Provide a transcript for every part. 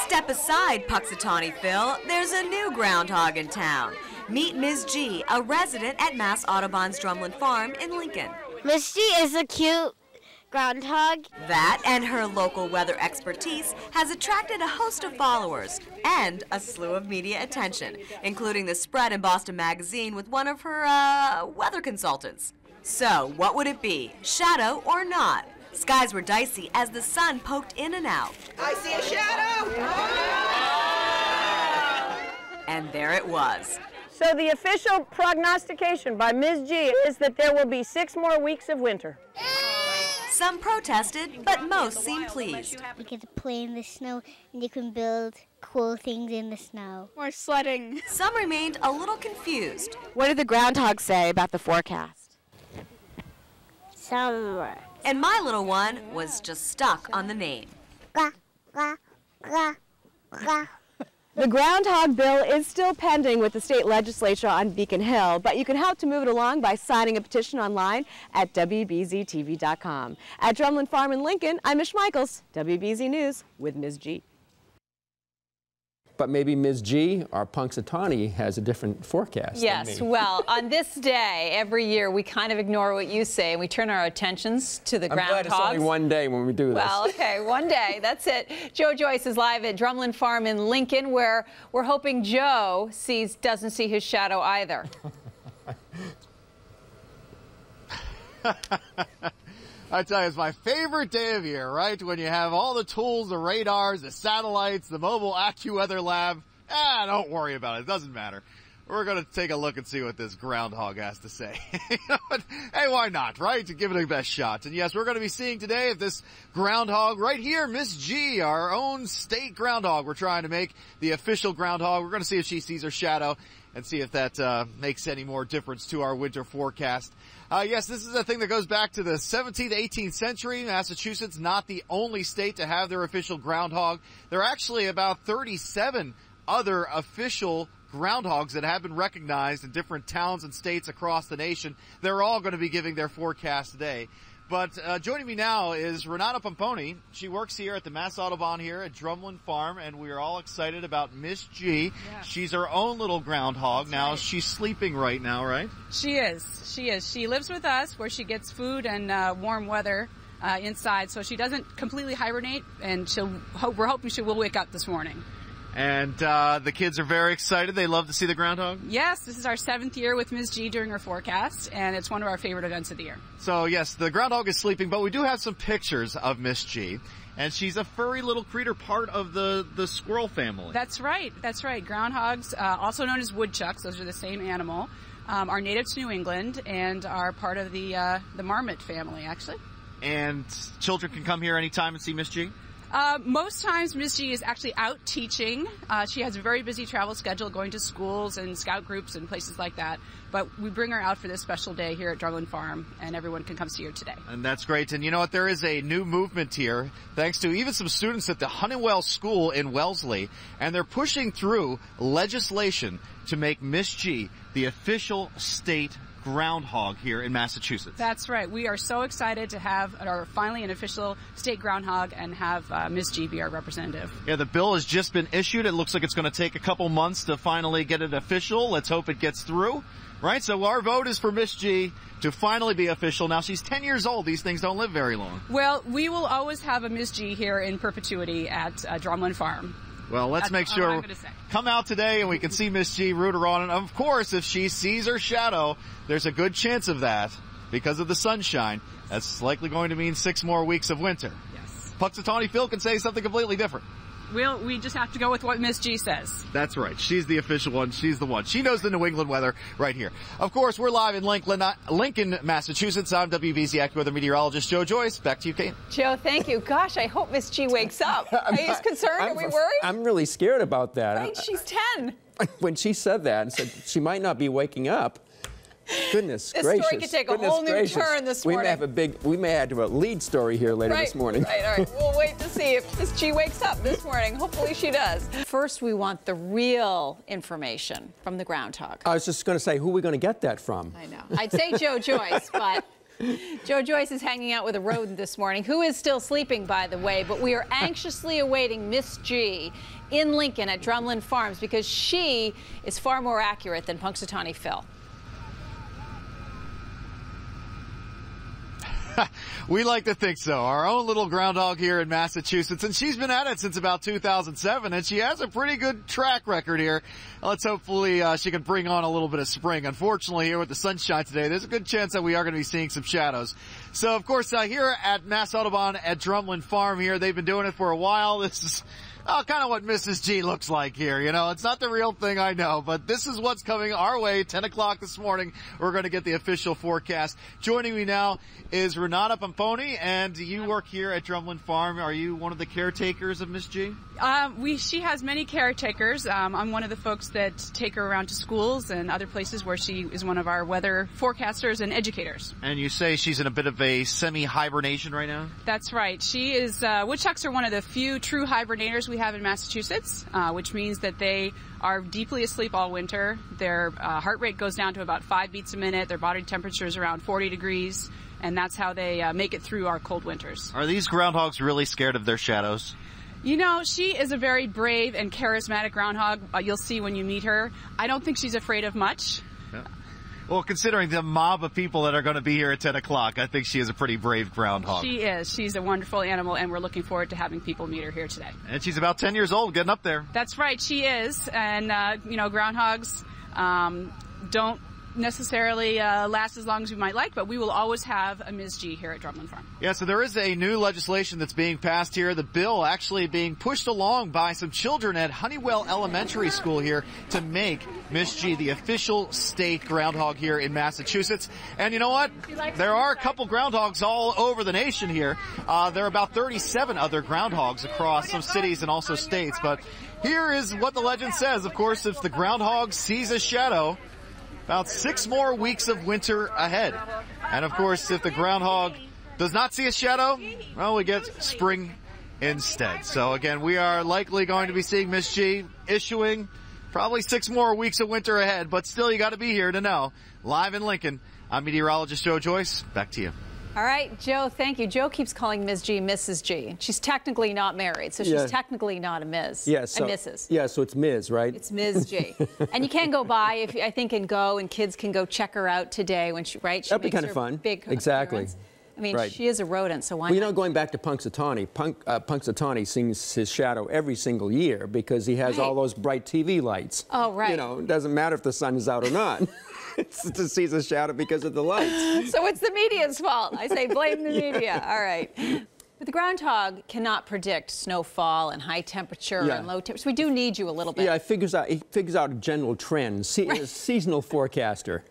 Step aside, Puxatawny Phil. There's a new groundhog in town. Meet Ms. G, a resident at Mass Audubon's Drumlin Farm in Lincoln. Ms. G is a cute groundhog. That and her local weather expertise has attracted a host of followers and a slew of media attention, including the spread in Boston Magazine with one of her weather consultants. So, what would it be, shadow or not? Skies were dicey as the sun poked in and out. I see a shadow! And there it was. So the official prognostication by Ms. G is that there will be 6 more weeks of winter. Some protested, but most seemed pleased. You get to play in the snow and you can build cool things in the snow. More sledding. Some remained a little confused. What did the groundhog say about the forecast? Summer. And my little one was just stuck on the name. Gah, gah, gah, gah. The groundhog bill is still pending with the state legislature on Beacon Hill, but you can help to move it along by signing a petition online at WBZ-TV.com. At Drumlin Farm in Lincoln, I'm Mish, WBZ News with Ms. G. But maybe Ms. G, our Punxsutawney, has a different forecast. Yes, well, on this day, every year, we kind of ignore what you say and we turn our attentions to the groundhogs. I'm glad it's only one day when we do this. Well, okay, one day, that's it. Joyce is live at Drumlin Farm in Lincoln, where we're hoping Joe doesn't see his shadow either. I tell you, it's my favorite day of year, right? When you have all the tools, the radars, the satellites, the mobile AccuWeather lab. Don't worry about it. It doesn't matter. We're going to take a look and see what this groundhog has to say. Hey, why not, right? To give it a best shot. And yes, we're going to be seeing today if this groundhog right here, Miss G, our own state groundhog, we're trying to make the official groundhog. We're going to see if she sees her shadow and see if that makes any more difference to our winter forecast. Yes, this is a thing that goes back to the 17th, 18th century. Massachusetts, not the only state to have their official groundhog. There are actually about 37 other official groundhogs that have been recognized in different towns and states across the nation. They're all going to be giving their forecast today. But joining me now is Renata Pomponi. She works here at the Mass Audubon here at Drumlin Farm, and we are all excited about Miss G. Yeah. She's her own little groundhog. That's now, right. She's sleeping right now, right? She is. She is. She lives with us where she gets food and warm weather inside, so she doesn't completely hibernate, and we're hoping she will wake up this morning. And the kids are very excited. They love to see the groundhog? Yes, this is our 7th year with Ms. G doing her forecast, and it's one of our favorite events of the year. So, yes, the groundhog is sleeping, but we do have some pictures of Miss G. And she's a furry little creature, part of the squirrel family. That's right. That's right. Groundhogs, also known as woodchucks, those are the same animal, are native to New England and are part of the marmot family, actually. And children can come here anytime and see Miss G? Most times Ms. G is actually out teaching. She has a very busy travel schedule going to schools and scout groups and places like that. But we bring her out for this special day here at Drumlin Farm, and everyone can come see her today. And that's great. And you know what? There is a new movement here, thanks to even some students at the Honeywell School in Wellesley, and they're pushing through legislation to make Miss G the official state groundhog here in Massachusetts. That's right. We are so excited to have finally an official state groundhog and have Ms. G be our representative. Yeah, the bill has just been issued. It looks like it's going to take a couple months to finally get it official. Let's hope it gets through. Right, so our vote is for Miss G to finally be official. Now, she's 10 years old. These things don't live very long. Well, we will always have a Miss G here in perpetuity at Drumlin Farm. Well, let's make sure. Come out today and we can see Miss G, root her on. And of course, if she sees her shadow, there's a good chance of that because of the sunshine. That's likely going to mean 6 more weeks of winter. Yes. Puxsutawney Phil can say something completely different. We just have to go with what Miss G says. That's right. She's the official one. She's the one. She knows the New England weather right here. Of course, we're live in Lincoln, Massachusetts. I'm WBZ AccuWeather meteorologist Joyce. Back to you, Kate. Joe, thank you. Gosh, I hope Miss G wakes up. Are you concerned? Are we worried? I'm really scared about that. Right, she's 10. When she said that and said she might not be waking up, goodness this gracious. This story could take a whole new turn this morning. We may have a lead story here later this morning. Right, all right. We'll wait to see if Miss G wakes up this morning. Hopefully she does. First, we want the real information from the groundhog. I was just going to say, who are we going to get that from? I know. I'd say Joyce, but Joe Joyce is hanging out with a rodent this morning, who is still sleeping, by the way, but we are anxiously awaiting Miss G in Lincoln at Drumlin Farms because she is far more accurate than Punxsutawney Phil. We like to think so. Our own little groundhog here in Massachusetts, and she's been at it since about 2007, and she has a pretty good track record here. Let's hopefully she can bring on a little bit of spring. Unfortunately, here with the sunshine today, there's a good chance that we are going to be seeing some shadows. So, of course, here at Mass Audubon at Drumlin Farm here, they've been doing it for a while. This is kind of what Mrs. G looks like here. You know, it's not the real thing, I know, but this is what's coming our way. 10 o'clock this morning, we're going to get the official forecast. Joining me now is Renata Pomponi, and you work here at Drumlin Farm. Are you one of the caretakers of Miss G? She has many caretakers. I'm one of the folks that take her around to schools and other places where she is one of our weather forecasters and educators. And you say she's in a bit of a semi-hibernation right now? That's right. She is, woodchucks are one of the few true hibernators we have in Massachusetts, which means that they are deeply asleep all winter. Their heart rate goes down to about 5 beats a minute. Their body temperature is around 40 degrees, and that's how they make it through our cold winters. Are these groundhogs really scared of their shadows? You know, she is a very brave and charismatic groundhog. You'll see when you meet her. I don't think she's afraid of much. Yeah. Well, considering the mob of people that are going to be here at 10 o'clock, I think she is a pretty brave groundhog. She is. She's a wonderful animal, and we're looking forward to having people meet her here today. And she's about 10 years old, getting up there. That's right, she is. And, you know, groundhogs don't necessarily last as long as we might like, but we will always have a Ms. G here at Drumlin Farm. Yeah, so there is a new legislation that's being passed here. The bill actually being pushed along by some children at Honeywell Elementary School here to make Miss G the official state groundhog here in Massachusetts. And you know what? There are a couple groundhogs all over the nation here. There are about 37 other groundhogs across some cities and also states. But here is what the legend says. Of course, if the groundhog sees a shadow, about 6 more weeks of winter ahead. And of course, if the groundhog does not see a shadow, well, we get spring instead. So again, we are likely going to be seeing Miss G issuing probably 6 more weeks of winter ahead, but still you got to be here to know. Live in Lincoln, I'm meteorologist Joe Joyce. Back to you. All right, Joe, thank you. Joe keeps calling Ms. G Mrs. G. She's technically not married, so she's technically not a Ms. Yeah, so, a Mrs. Yeah, so it's Ms., right? It's Ms. G. And you can go by, if I think, and go, and kids can go check her out today when she, right? She That'd be kind of fun. Big exactly. appearance. I mean, she is a rodent, so why not? Well, you know, going back to Punxsutawney, Punxsutawney sees his shadow every single year because he has all those bright TV lights. Oh, right. You know, it doesn't matter if the sun is out or not. It's to see the shadow because of the lights. So it's the media's fault. I say blame the media. All right. But the groundhog cannot predict snowfall and high temperature and low temperature. So we do need you a little bit. Yeah, he figures out a general trend. A seasonal forecaster.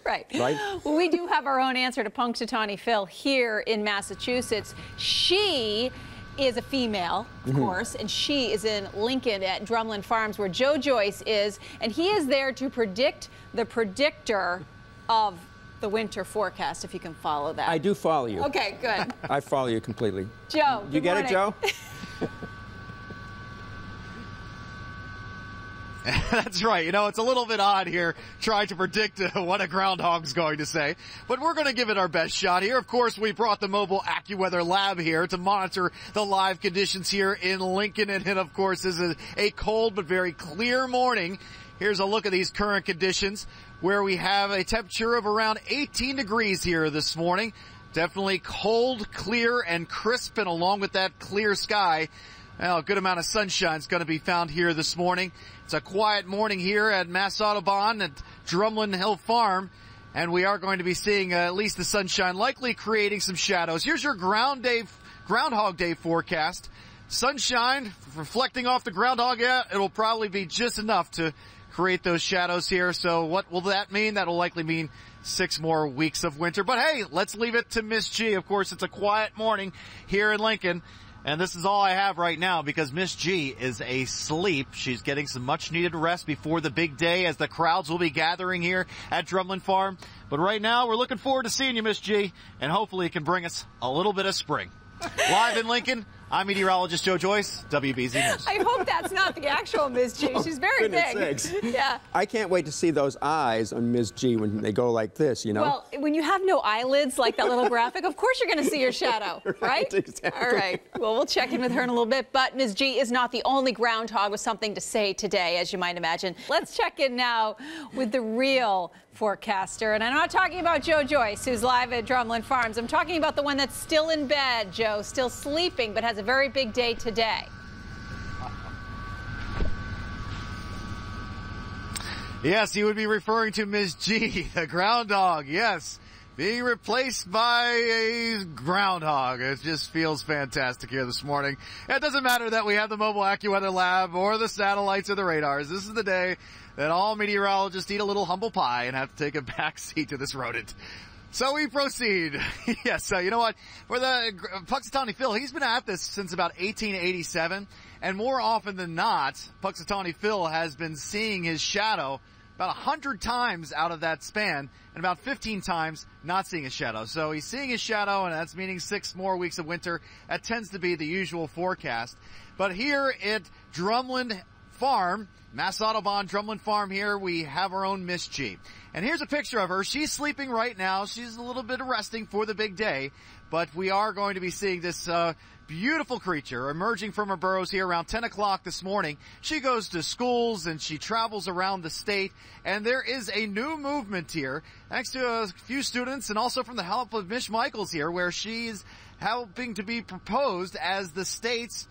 Right. Well, we do have our own answer to Punxsutawney Phil here in Massachusetts. She is a female, of course, and she is in Lincoln at Drumlin Farms, where Joe Joyce is, and he is there to predict the predictor of the winter forecast, if you can follow that. I do follow you. Okay, good. I follow you completely. Joe, you get it, Joe? That's right. You know, it's a little bit odd here trying to predict what a groundhog's going to say, but we're going to give it our best shot here. Of course, we brought the mobile AccuWeather lab here to monitor the live conditions here in Lincoln, and of course, this is a cold but very clear morning. Here's a look at these current conditions where we have a temperature of around 18 degrees here this morning. Definitely cold, clear, and crisp, and along with that clear sky, well, a good amount of sunshine is going to be found here this morning. It's a quiet morning here at Mass Audubon at Drumlin Hill Farm, and we are going to be seeing at least the sunshine, likely creating some shadows. Here's your Groundhog Day forecast. Sunshine reflecting off the groundhog. Yeah, it'll probably be just enough to create those shadows here. So what will that mean? That'll likely mean 6 more weeks of winter. But hey, let's leave it to Miss G. Of course, it's a quiet morning here in Lincoln. And this is all I have right now because Miss G is asleep. She's getting some much-needed rest before the big day as the crowds will be gathering here at Drumlin Farm. But right now, we're looking forward to seeing you, Miss G, and hopefully it can bring us a little bit of spring. Live in Lincoln, I'm meteorologist Joe Joyce, WBZ News. I hope that's not the actual Ms. G. She's very big. Yeah. I can't wait to see those eyes on Ms. G when they go like this, you know? Well, when you have no eyelids like that little graphic, of course you're going to see your shadow, right? Exactly. All right. Well, we'll check in with her in a little bit. But Ms. G is not the only groundhog with something to say today, as you might imagine. Let's check in now with the real forecaster. And I'm not talking about Joe Joyce, who's live at Drumlin Farms. I'm talking about the one that's still in bed, Joe, still sleeping, but has a very big day today. Yes, you would be referring to Ms. G, the groundhog. Yes, being replaced by a groundhog. It just feels fantastic here this morning. It doesn't matter that we have the mobile AccuWeather lab or the satellites or the radars. This is the day that all meteorologists eat a little humble pie and have to take a back seat to this rodent. So we proceed. Yes, you know what? For the Punxsutawney Phil, he's been at this since about 1887. And more often than not, Punxsutawney Phil has been seeing his shadow about 100 times out of that span, and about 15 times not seeing his shadow. So he's seeing his shadow, and that's meaning 6 more weeks of winter. That tends to be the usual forecast. But here at Drumlin Farm, Mass Audubon Drumlin Farm here, we have our own Mish G. And here's a picture of her. She's sleeping right now. She's a little bit resting for the big day. But we are going to be seeing this beautiful creature emerging from her burrows here around 10 o'clock this morning. She goes to schools and she travels around the state. And there is a new movement here, thanks to a few students and also from the help of Mish Michaels here, where she's helping to be proposed as the state's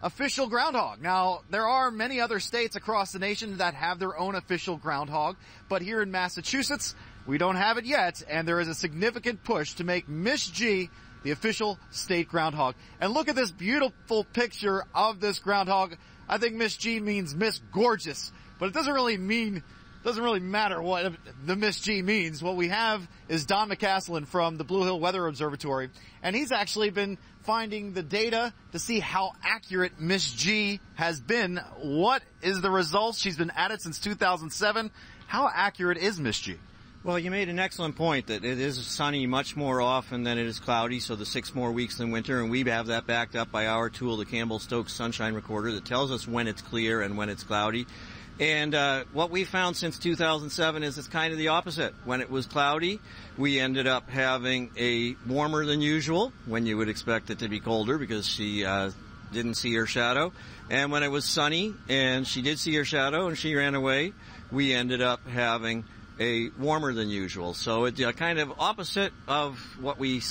official groundhog. Now, there are many other states across the nation that have their own official groundhog, but here in Massachusetts, we don't have it yet, and there is a significant push to make Mish G the official state groundhog. And look at this beautiful picture of this groundhog. I think Mish G means Miss Gorgeous, but it doesn't really matter what the Mish G means. What we have is Don McCaslin from the Blue Hill Weather Observatory, and he's actually been finding the data to see how accurate Mish G has been. What is the results? She's been at it since 2007. How accurate is Mish G? Well, you made an excellent point that it is sunny much more often than it is cloudy, so the 6 more weeks in winter, and we have that backed up by our tool, the Campbell-Stokes Sunshine Recorder, that tells us when it's clear and when it's cloudy. And what we found since 2007 is it's kind of the opposite. When it was cloudy, we ended up having a warmer than usual, when you would expect it to be colder because she didn't see her shadow. And when it was sunny and she did see her shadow and she ran away, we ended up having a warmer than usual. So it's kind of opposite of what we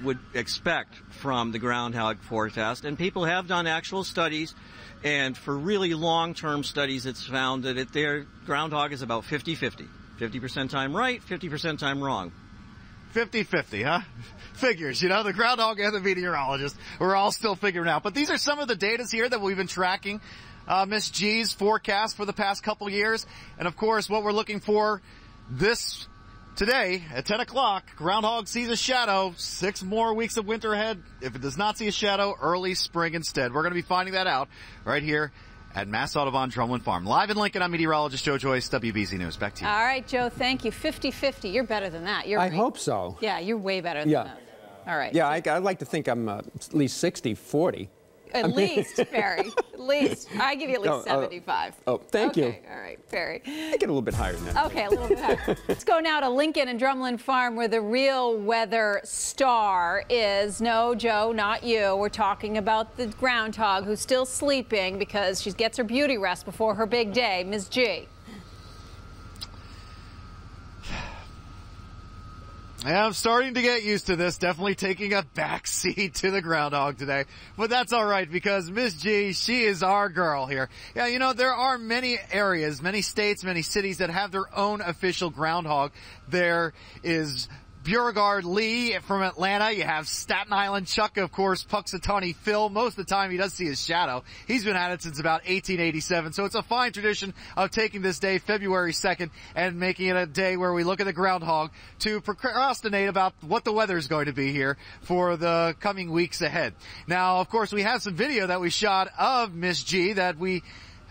would expect from the groundhog forecast. And people have done actual studies, and for really long-term studies, it's found that their groundhog is about 50-50. 50% time right, 50% time wrong. 50-50, huh? Figures, you know, the groundhog and the meteorologist. We're all still figuring out. But these are some of the data here that we've been tracking. Miss G's forecast for the past couple years. And of course, what we're looking for this today at 10 o'clock, groundhog sees a shadow, 6 more weeks of winter ahead. If it does not see a shadow, early spring instead. We're going to be finding that out right here at Mass Audubon Drumlin Farm. Live in Lincoln, I'm meteorologist Joe Joyce, WBZ News. Back to you. All right, Joe, thank you. 50-50. You're better than that. I hope so. Yeah, you're way better than that. All right. Yeah, I'd like to think I'm at least 60-40. At least, Barry. At least. I give you at least 75. Thank you. All right, Barry. I get a little bit higher than that. Okay, a little bit higher. Let's go now to Lincoln and Drumlin Farm, where the real weather star is. No, Joe, not you. We're talking about the groundhog who's still sleeping because she gets her beauty rest before her big day, Ms. G. Yeah, I'm starting to get used to this, definitely taking a back seat to the groundhog today. But that's all right, because Miss G, she is our girl here. Yeah, you know, there are many areas, many states, many cities that have their own official groundhog. There is Beauregard Lee from Atlanta. You have Staten Island Chuck, of course, Punxsutawney Phil. Most of the time he does see his shadow. He's been at it since about 1887. So it's a fine tradition of taking this day, February 2nd, and making it a day where we look at the groundhog to procrastinate about what the weather is going to be here for the coming weeks ahead. Now, of course, we have some video that we shot of Miss G that we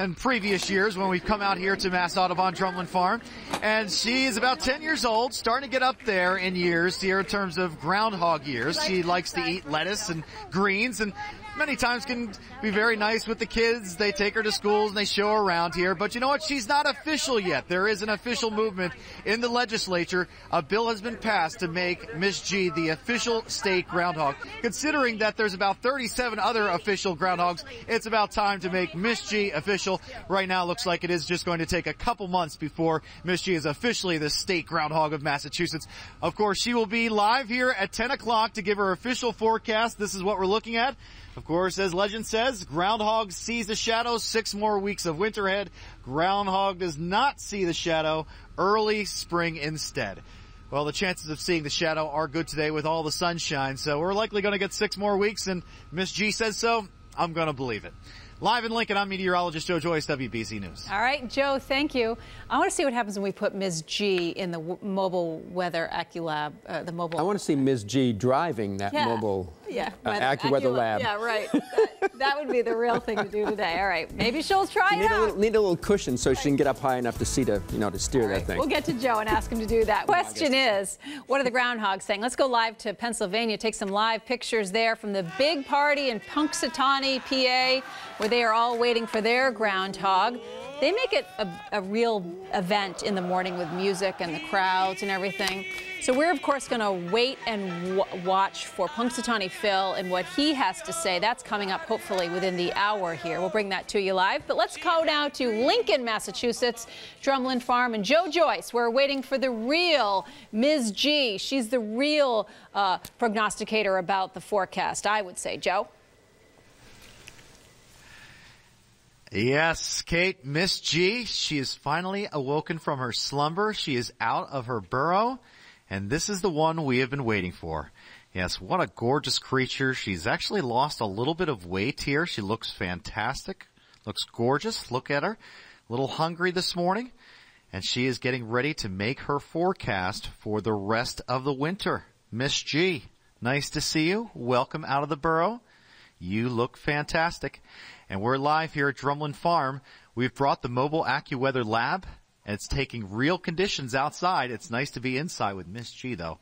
in previous years when we've come out here to Mass Audubon Drumlin Farm. And she is about 10 years old, starting to get up there in years here in terms of groundhog years. She likes to eat lettuce and greens, and many times can be very nice with the kids. They take her to schools and they show her around here. But you know what? She's not official yet. There is an official movement in the legislature. A bill has been passed to make Miss G the official state groundhog. Considering that there's about 37 other official groundhogs, it's about time to make Miss G official. Right now, it looks like it is just going to take a couple months before Miss G is officially the state groundhog of Massachusetts. Of course, she will be live here at 10 o'clock to give her official forecast. This is what we're looking at. Of course, as legend says, groundhog sees the shadow, 6 more weeks of winter ahead. Groundhog does not see the shadow, early spring instead. Well, the chances of seeing the shadow are good today with all the sunshine, so we're likely going to get 6 more weeks, and Miss G says so. I'm going to believe it. Live in Lincoln, I'm meteorologist Joe Joyce, WBZ News. All right, Joe, thank you. I want to see what happens when we put Ms. G in the mobile weather AccuLab, the mobile. I want to see Ms. G driving that mobile AccuWeather lab. Yeah, right. That would be the real thing to do today. All right, maybe she'll try it out. Need a little cushion so she can get up high enough to see to steer that thing. We'll get to Joe and ask him to do that. Question is, what are the groundhogs saying? Let's go live to Pennsylvania, take some live pictures there from the big party in Punxsutawney, PA, where they are all waiting for their groundhog. They make it a real event in the morning with music and the crowds and everything. So we're, of course, going to wait and watch for Punxsutawney Phil and what he has to say. That's coming up, hopefully, within the hour here. We'll bring that to you live. But let's go now to Lincoln, Massachusetts, Drumlin Farm, and Joe Joyce. We're waiting for the real Ms. G. She's the real prognosticator about the forecast, I would say. Joe? Yes, Kate, Miss G, she is finally awoken from her slumber. She is out of her burrow, and this is the one we have been waiting for. Yes, what a gorgeous creature. She's actually lost a little bit of weight here. She looks fantastic, looks gorgeous. Look at her, a little hungry this morning, and she is getting ready to make her forecast for the rest of the winter. Miss G, nice to see you. Welcome out of the burrow. You look fantastic. And we're live here at Drumlin Farm. We've brought the mobile AccuWeather lab, and it's taking real conditions outside. It's nice to be inside with Miss G, though.